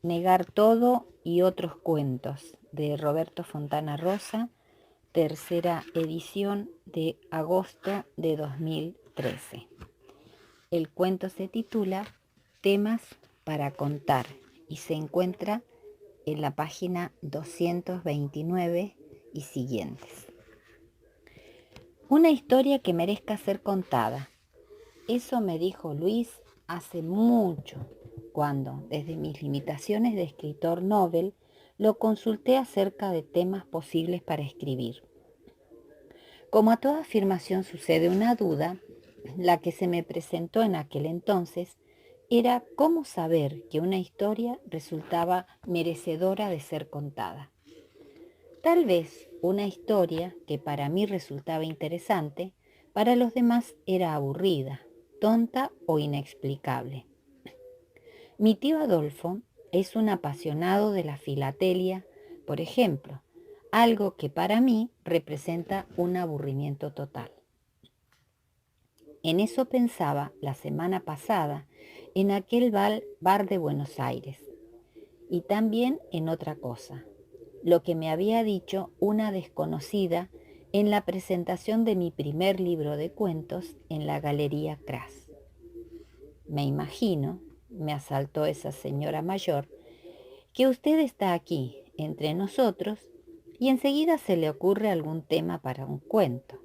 Negar todo y otros cuentos, de Roberto Fontana Rosa, tercera edición de agosto de 2013. El cuento se titula Temas para contar y se encuentra en la página 229 y siguientes. Una historia que merezca ser contada. Eso me dijo Luis hace mucho, cuando, desde mis limitaciones de escritor novel, lo consulté acerca de temas posibles para escribir. Como a toda afirmación sucede una duda, la que se me presentó en aquel entonces era cómo saber que una historia resultaba merecedora de ser contada. Tal vez una historia que para mí resultaba interesante, para los demás era aburrida, tonta o inexplicable. Mi tío Adolfo es un apasionado de la filatelia, por ejemplo, algo que para mí representa un aburrimiento total. En eso pensaba la semana pasada, en aquel bar de Buenos Aires, y también en otra cosa, lo que me había dicho una desconocida en la presentación de mi primer libro de cuentos en la Galería Cras. Me imagino, me asaltó esa señora mayor, que usted está aquí entre nosotros y enseguida se le ocurre algún tema para un cuento.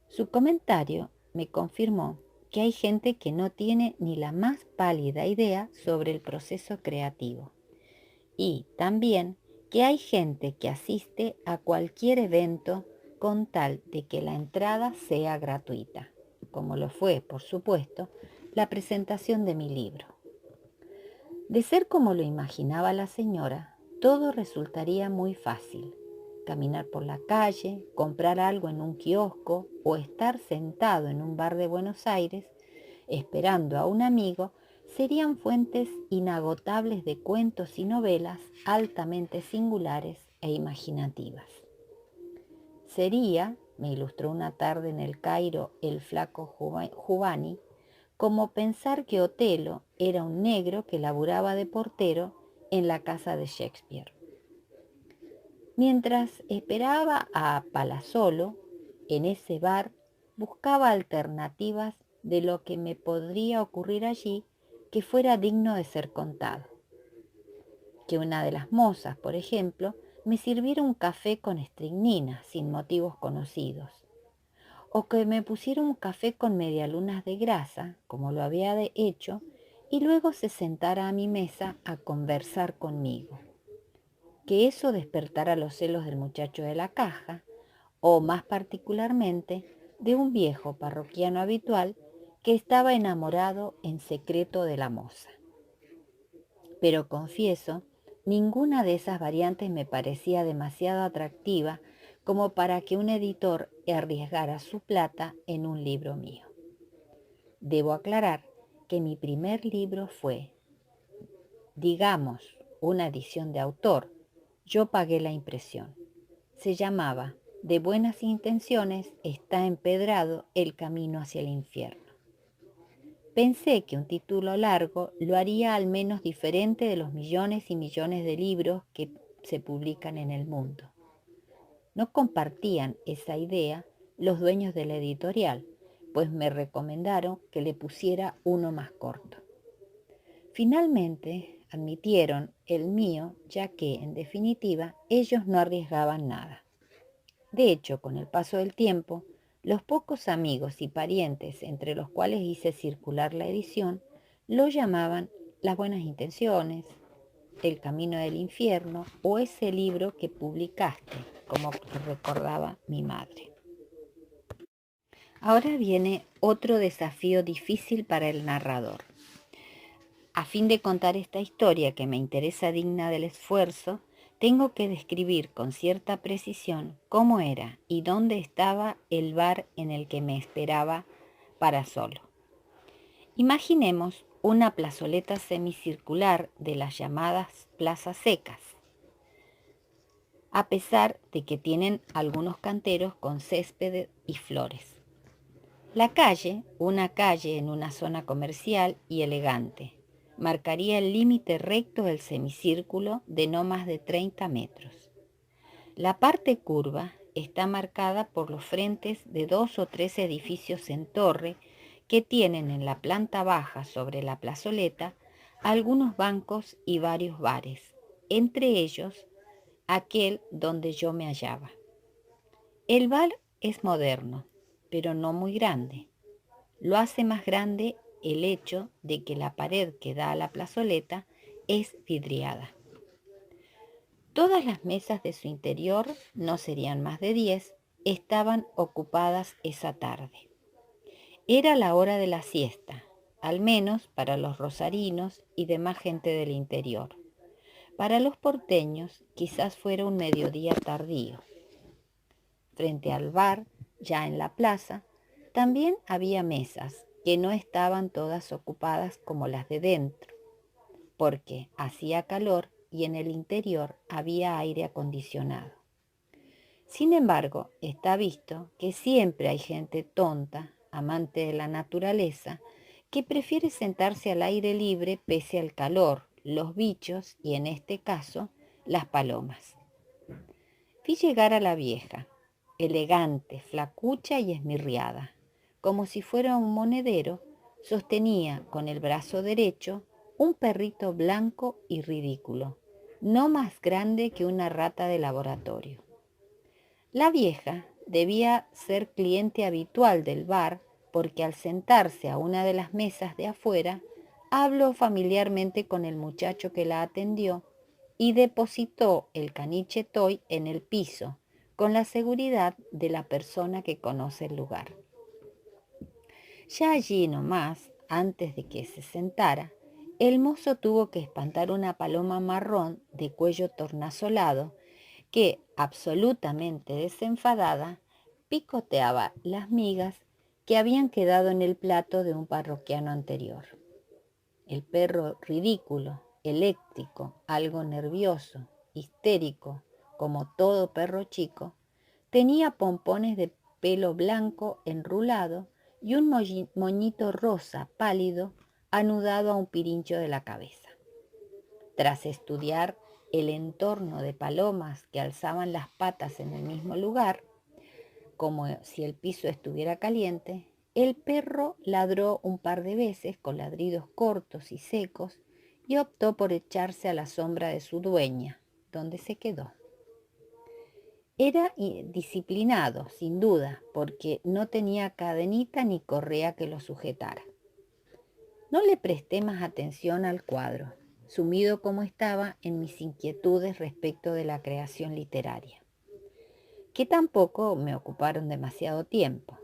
Su comentario me confirmó que hay gente que no tiene ni la más pálida idea sobre el proceso creativo y también que hay gente que asiste a cualquier evento con tal de que la entrada sea gratuita, como lo fue, por supuesto, la presentación de mi libro. De ser como lo imaginaba la señora, todo resultaría muy fácil. Caminar por la calle, comprar algo en un kiosco o estar sentado en un bar de Buenos Aires esperando a un amigo serían fuentes inagotables de cuentos y novelas altamente singulares e imaginativas. Sería, me ilustró una tarde en el Cairo el flaco Juvani, como pensar que Otelo era un negro que laburaba de portero en la casa de Shakespeare. Mientras esperaba a Palazzolo, en ese bar, buscaba alternativas de lo que me podría ocurrir allí que fuera digno de ser contado. Que una de las mozas, por ejemplo, me sirviera un café con estricnina sin motivos conocidos, o que me pusiera un café con medialunas de grasa, como lo había hecho, y luego se sentara a mi mesa a conversar conmigo. Que eso despertara los celos del muchacho de la caja, o más particularmente de un viejo parroquiano habitual que estaba enamorado en secreto de la moza. Pero confieso, ninguna de esas variantes me parecía demasiado atractiva como para que un editor arriesgara su plata en un libro mío. Debo aclarar que mi primer libro fue, digamos, una edición de autor. Yo pagué la impresión. Se llamaba De buenas intenciones está empedrado el camino hacia el infierno. Pensé que un título largo lo haría al menos diferente de los millones y millones de libros que se publican en el mundo. No compartían esa idea los dueños de la editorial, pues me recomendaron que le pusiera uno más corto. Finalmente admitieron el mío, ya que, en definitiva, ellos no arriesgaban nada. De hecho, con el paso del tiempo, los pocos amigos y parientes entre los cuales hice circular la edición lo llamaban Las buenas intenciones, El camino del infierno o ese libro que publicaste, como recordaba mi madre. Ahora viene otro desafío difícil para el narrador. A fin de contar esta historia que me interesa digna del esfuerzo, tengo que describir con cierta precisión cómo era y dónde estaba el bar en el que me esperaba Palazzolo. Imaginemos una plazoleta semicircular de las llamadas plazas secas, a pesar de que tienen algunos canteros con césped y flores. La calle, una calle en una zona comercial y elegante, marcaría el límite recto del semicírculo de no más de 30 metros. La parte curva está marcada por los frentes de 2 o 3 edificios en torre que tienen en la planta baja sobre la plazoleta algunos bancos y varios bares, entre ellos aquel donde yo me hallaba. El bar es moderno, pero no muy grande. Lo hace más grande el hecho de que la pared que da a la plazoleta es vidriada. Todas las mesas de su interior, no serían más de 10, estaban ocupadas esa tarde. Era la hora de la siesta, al menos para los rosarinos y demás gente del interior. Para los porteños quizás fuera un mediodía tardío. Frente al bar, ya en la plaza, también había mesas que no estaban todas ocupadas como las de dentro, porque hacía calor y en el interior había aire acondicionado. Sin embargo, está visto que siempre hay gente tonta, amante de la naturaleza, que prefiere sentarse al aire libre pese al calor, los bichos y, en este caso, las palomas. Vi llegar a la vieja, elegante, flacucha y esmirriada. Como si fuera un monedero, sostenía con el brazo derecho un perrito blanco y ridículo, no más grande que una rata de laboratorio. La vieja debía ser cliente habitual del bar porque al sentarse a una de las mesas de afuera, habló familiarmente con el muchacho que la atendió y depositó el caniche toy en el piso, con la seguridad de la persona que conoce el lugar. Ya allí nomás, antes de que se sentara, el mozo tuvo que espantar una paloma marrón de cuello tornasolado que, absolutamente desenfadada, picoteaba las migas que habían quedado en el plato de un parroquiano anterior. El perro ridículo, eléctrico, algo nervioso, histérico, como todo perro chico, tenía pompones de pelo blanco enrulado y un moñito rosa pálido anudado a un pirincho de la cabeza. Tras estudiar el entorno de palomas que alzaban las patas en el mismo lugar, como si el piso estuviera caliente, el perro ladró un par de veces con ladridos cortos y secos y optó por echarse a la sombra de su dueña, donde se quedó. Era disciplinado, sin duda, porque no tenía cadenita ni correa que lo sujetara. No le presté más atención al cuadro, sumido como estaba en mis inquietudes respecto de la creación literaria, que tampoco me ocuparon demasiado tiempo.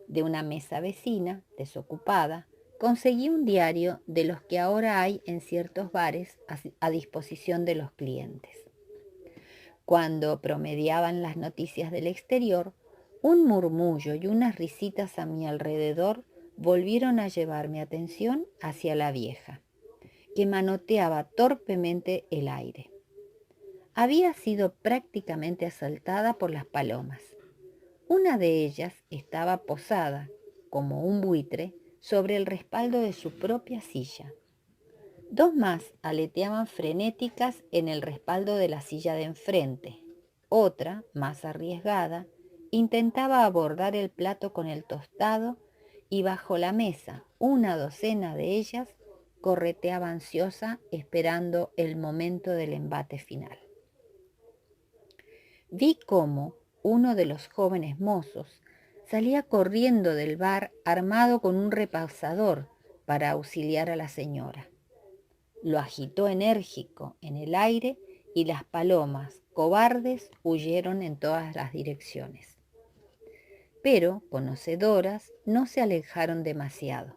De una mesa vecina, desocupada, conseguí un diario de los que ahora hay en ciertos bares a disposición de los clientes. Cuando promediaban las noticias del exterior, un murmullo y unas risitas a mi alrededor volvieron a llevar mi atención hacia la vieja, que manoteaba torpemente el aire. Había sido prácticamente asaltada por las palomas. Una de ellas estaba posada, como un buitre, sobre el respaldo de su propia silla. Dos más aleteaban frenéticas en el respaldo de la silla de enfrente. Otra, más arriesgada, intentaba abordar el plato con el tostado y bajo la mesa una docena de ellas correteaba ansiosa esperando el momento del embate final. Vi cómo uno de los jóvenes mozos salía corriendo del bar armado con un repasador para auxiliar a la señora. Lo agitó enérgico en el aire y las palomas, cobardes, huyeron en todas las direcciones. Pero, conocedoras, no se alejaron demasiado.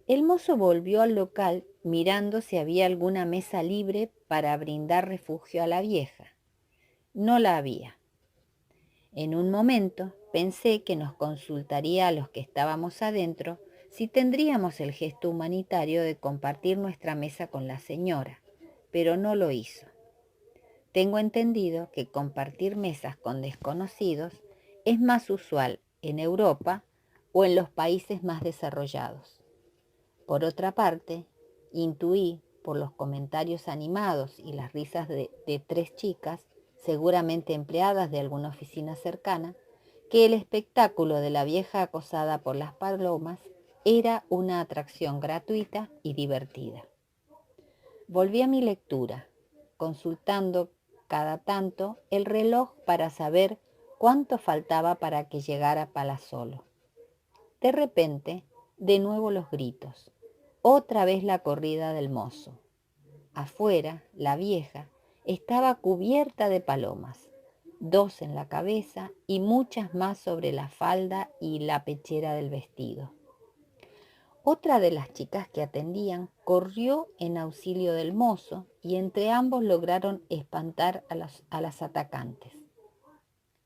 El mozo volvió al local mirando si había alguna mesa libre para brindar refugio a la vieja. No la había. En un momento pensé que nos consultaría a los que estábamos adentro si tendríamos el gesto humanitario de compartir nuestra mesa con la señora, pero no lo hizo. Tengo entendido que compartir mesas con desconocidos es más usual en Europa o en los países más desarrollados. Por otra parte, Intuí, por los comentarios animados y las risas de 3 chicas, seguramente empleadas de alguna oficina cercana, que el espectáculo de la vieja acosada por las palomas era una atracción gratuita y divertida. Volví a mi lectura, consultando cada tanto el reloj para saber cuánto faltaba para que llegara Palazzolo. De repente, de nuevo los gritos, otra vez la corrida del mozo. Afuera, la vieja estaba cubierta de palomas, 2 en la cabeza y muchas más sobre la falda y la pechera del vestido. Otra de las chicas que atendían corrió en auxilio del mozo y entre ambos lograron espantar a las atacantes.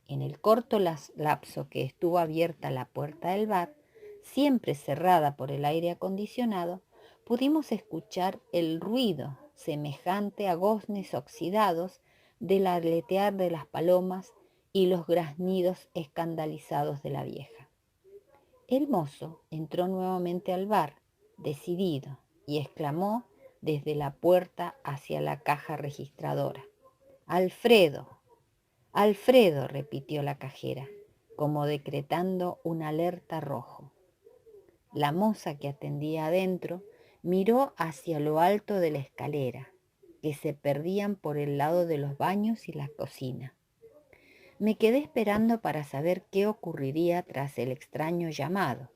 En el corto lapso que estuvo abierta la puerta del bar, siempre cerrada por el aire acondicionado, pudimos escuchar el ruido semejante a goznes oxidados del aletear de las palomas y los graznidos escandalizados de la vieja. El mozo entró nuevamente al bar, decidido, y exclamó desde la puerta hacia la caja registradora: «¡Alfredo! ¡Alfredo!», repitió la cajera, como decretando un alerta rojo. La moza que atendía adentro miró hacia lo alto de la escalera, que se perdían por el lado de los baños y la cocina. Me quedé esperando para saber qué ocurriría tras el extraño llamado.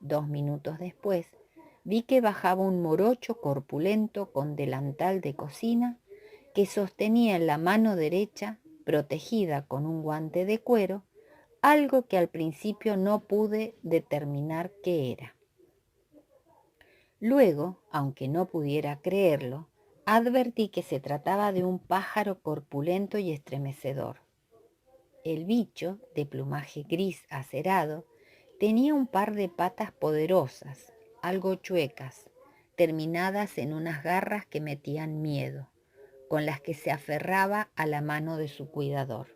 2 minutos después, vi que bajaba un morocho corpulento con delantal de cocina que sostenía en la mano derecha, protegida con un guante de cuero, algo que al principio no pude determinar qué era. Luego, aunque no pudiera creerlo, advertí que se trataba de un pájaro corpulento y estremecedor. El bicho, de plumaje gris acerado, tenía un par de patas poderosas, algo chuecas, terminadas en unas garras que metían miedo, con las que se aferraba a la mano de su cuidador.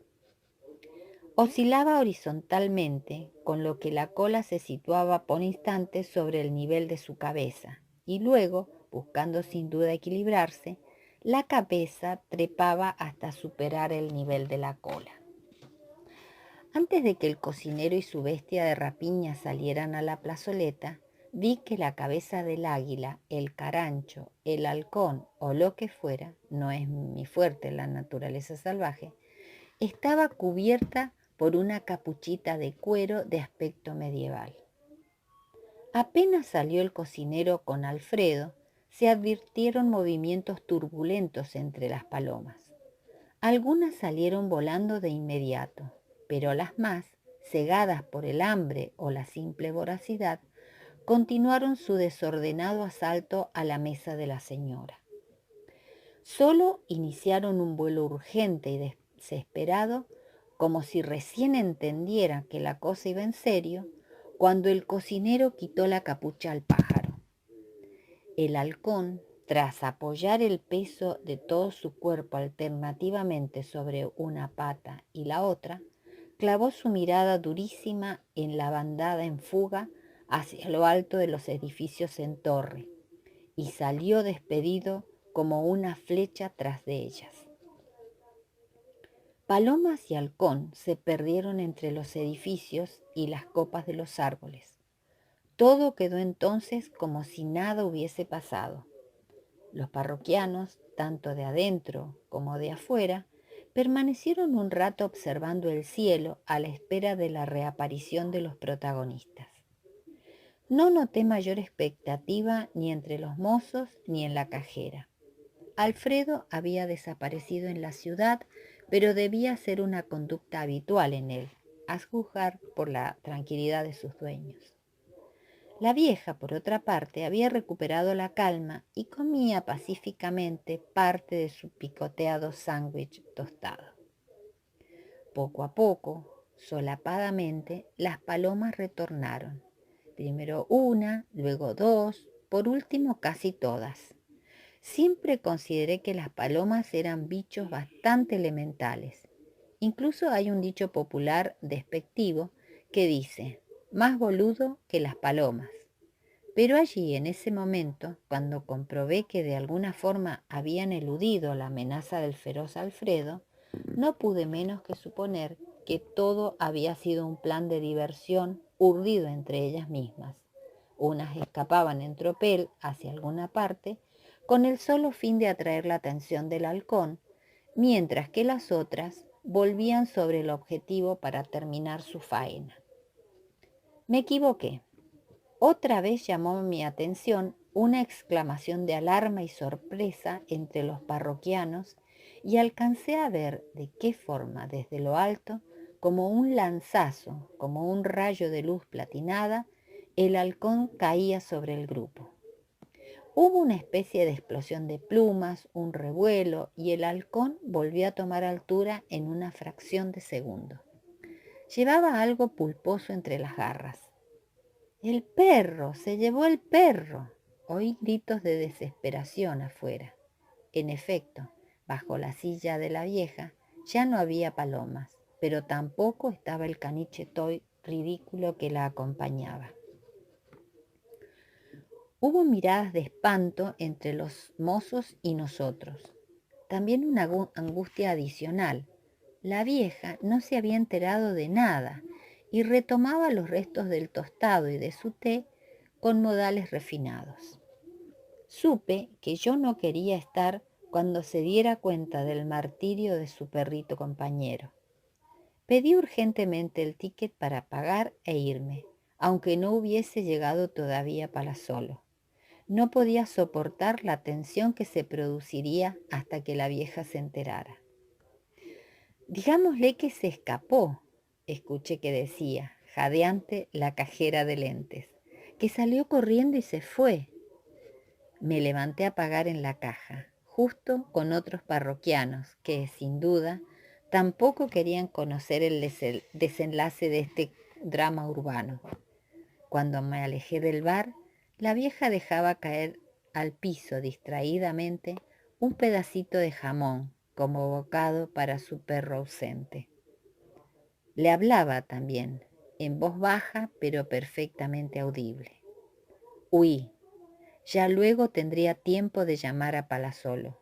Oscilaba horizontalmente, con lo que la cola se situaba por instantes sobre el nivel de su cabeza, y luego, buscando sin duda equilibrarse, la cabeza trepaba hasta superar el nivel de la cola. Antes de que el cocinero y su bestia de rapiña salieran a la plazoleta, vi que la cabeza del águila, el carancho, el halcón o lo que fuera, no es mi fuerte la naturaleza salvaje, estaba cubierta por una capuchita de cuero de aspecto medieval. Apenas salió el cocinero con Alfredo, se advirtieron movimientos turbulentos entre las palomas. Algunas salieron volando de inmediato, pero las más, cegadas por el hambre o la simple voracidad, continuaron su desordenado asalto a la mesa de la señora. Solo iniciaron un vuelo urgente y desesperado, como si recién entendieran que la cosa iba en serio, cuando el cocinero quitó la capucha al pájaro. El halcón, tras apoyar el peso de todo su cuerpo alternativamente sobre una pata y la otra, clavó su mirada durísima en la bandada en fuga hacia lo alto de los edificios en torre y salió despedido como una flecha tras de ellas. Palomas y halcón se perdieron entre los edificios y las copas de los árboles. Todo quedó entonces como si nada hubiese pasado. Los parroquianos, tanto de adentro como de afuera, permanecieron un rato observando el cielo a la espera de la reaparición de los protagonistas. No noté mayor expectativa ni entre los mozos ni en la cajera. Alfredo había desaparecido en la ciudad, pero debía ser una conducta habitual en él, a juzgar por la tranquilidad de sus dueños. La vieja, por otra parte, había recuperado la calma y comía pacíficamente parte de su picoteado sándwich tostado. Poco a poco, solapadamente, las palomas retornaron. Primero una, luego 2, por último casi todas. Siempre consideré que las palomas eran bichos bastante elementales. Incluso hay un dicho popular despectivo que dice: más boludo que las palomas. Pero allí, en ese momento, cuando comprobé que de alguna forma habían eludido la amenaza del feroz Alfredo, no pude menos que suponer que todo había sido un plan de diversión urdido entre ellas mismas. Unas escapaban en tropel hacia alguna parte con el solo fin de atraer la atención del halcón, mientras que las otras volvían sobre el objetivo para terminar su faena. Me equivoqué. Otra vez llamó mi atención una exclamación de alarma y sorpresa entre los parroquianos y alcancé a ver de qué forma desde lo alto, como un lanzazo, como un rayo de luz platinada, el halcón caía sobre el grupo. Hubo una especie de explosión de plumas, un revuelo, y el halcón volvió a tomar altura en una fracción de segundo. Llevaba algo pulposo entre las garras. ¡El perro! ¡Se llevó el perro! Oí gritos de desesperación afuera. En efecto, bajo la silla de la vieja ya no había palomas, pero tampoco estaba el caniche toy ridículo que la acompañaba. Hubo miradas de espanto entre los mozos y nosotros. También una angustia adicional. La vieja no se había enterado de nada y retomaba los restos del tostado y de su té con modales refinados. Supe que yo no quería estar cuando se diera cuenta del martirio de su perrito compañero. Pedí urgentemente el ticket para pagar e irme, aunque no hubiese llegado todavía Palazzolo. No podía soportar la tensión que se produciría hasta que la vieja se enterara. Digámosle que se escapó, escuché que decía, jadeante, la cajera de lentes, que salió corriendo y se fue. Me levanté a pagar en la caja, justo con otros parroquianos que, sin duda, tampoco querían conocer el desenlace de este drama urbano. Cuando me alejé del bar, la vieja dejaba caer al piso distraídamente un pedacito de jamón como bocado para su perro ausente. Le hablaba también, en voz baja pero perfectamente audible. Huí. Ya luego tendría tiempo de llamar a Palazzolo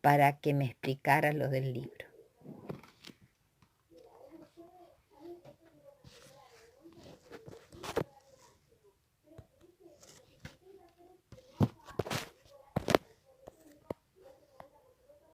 para que me explicara lo del libro.